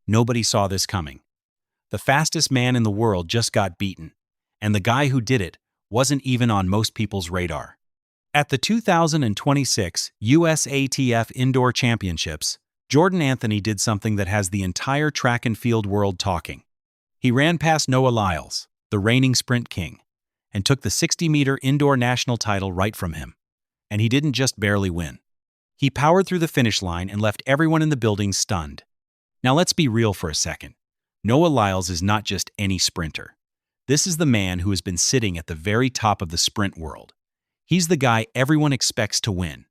Nobody saw this coming. The fastest man in the world just got beaten, and the guy who did it wasn't even on most people's radar. At the 2026 USATF Indoor Championships, Jordan Anthony did something that has the entire track and field world talking. He ran past Noah Lyles, the reigning sprint king, and took the 60-meter indoor national title right from him. And he didn't just barely win. He powered through the finish line and left everyone in the building stunned. Now let's be real for a second. Noah Lyles is not just any sprinter. This is the man who has been sitting at the very top of the sprint world. He's the guy everyone expects to win.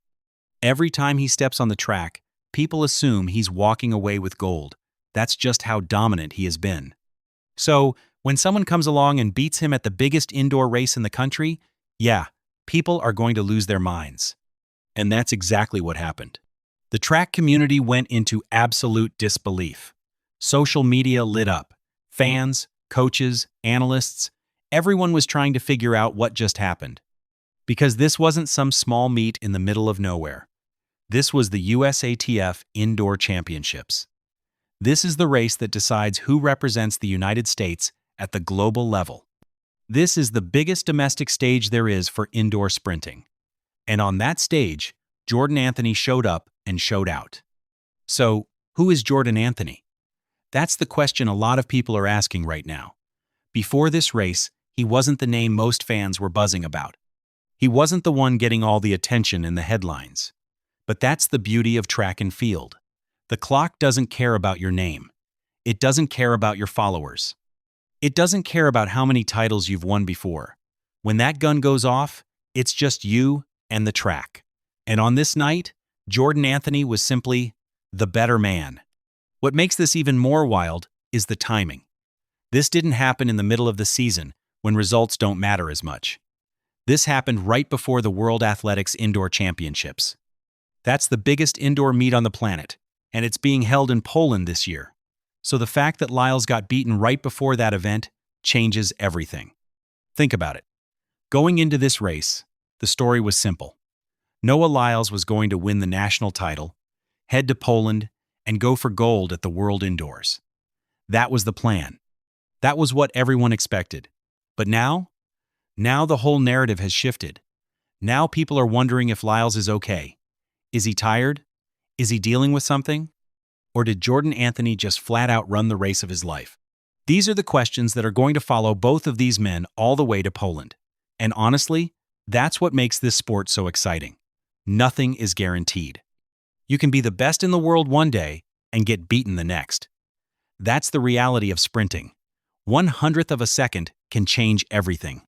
Every time he steps on the track, people assume he's walking away with gold. That's just how dominant he has been. So, when someone comes along and beats him at the biggest indoor race in the country, yeah, people are going to lose their minds. And that's exactly what happened. The track community went into absolute disbelief. Social media lit up. Fans, coaches, analysts, everyone was trying to figure out what just happened. Because this wasn't some small meet in the middle of nowhere. This was the USATF Indoor Championships. This is the race that decides who represents the United States at the global level. This is the biggest domestic stage there is for indoor sprinting. And on that stage, Jordan Anthony showed up and showed out. So, who is Jordan Anthony? That's the question a lot of people are asking right now. Before this race, he wasn't the name most fans were buzzing about. He wasn't the one getting all the attention in the headlines. But that's the beauty of track and field. The clock doesn't care about your name. It doesn't care about your followers. It doesn't care about how many titles you've won before. When that gun goes off, it's just you and the track. And on this night, Jordan Anthony was simply the better man. What makes this even more wild is the timing. This didn't happen in the middle of the season when results don't matter as much. This happened right before the World Athletics Indoor Championships. That's the biggest indoor meet on the planet, and it's being held in Poland this year. So the fact that Lyles got beaten right before that event changes everything. Think about it. Going into this race, the story was simple. Noah Lyles was going to win the national title, head to Poland, and go for gold at the World Indoors. That was the plan. That was what everyone expected. But now the whole narrative has shifted. Now people are wondering if Lyles is okay. Is he tired? Is he dealing with something? Or did Jordan Anthony just flat out run the race of his life? These are the questions that are going to follow both of these men all the way to Poland. And honestly, that's what makes this sport so exciting. Nothing is guaranteed. You can be the best in the world one day and get beaten the next. That's the reality of sprinting. 1/100th of a second can change everything.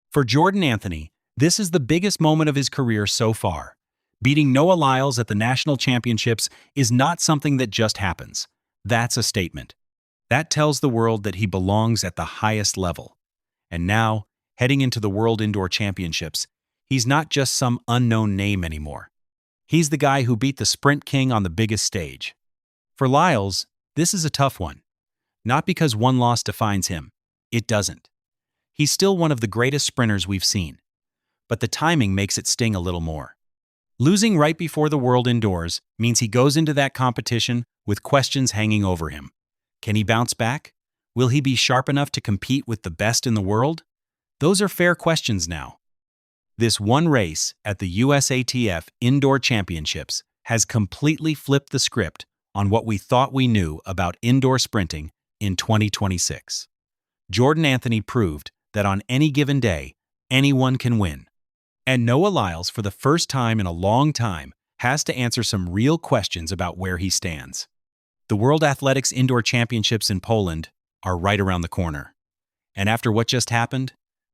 For Jordan Anthony, this is the biggest moment of his career so far. Beating Noah Lyles at the national championships is not something that just happens. That's a statement. That tells the world that he belongs at the highest level. And now, heading into the World Indoor Championships, he's not just some unknown name anymore. He's the guy who beat the sprint king on the biggest stage. For Lyles, this is a tough one. Not because one loss defines him. It doesn't. He's still one of the greatest sprinters we've seen. But the timing makes it sting a little more. Losing right before the World Indoors means he goes into that competition with questions hanging over him. Can he bounce back? Will he be sharp enough to compete with the best in the world? Those are fair questions now. This one race at the USATF Indoor Championships has completely flipped the script on what we thought we knew about indoor sprinting in 2026. Jordan Anthony proved that on any given day, anyone can win. And Noah Lyles, for the first time in a long time, has to answer some real questions about where he stands. The World Athletics Indoor Championships in Poland are right around the corner. And after what just happened,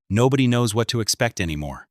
nobody knows what to expect anymore.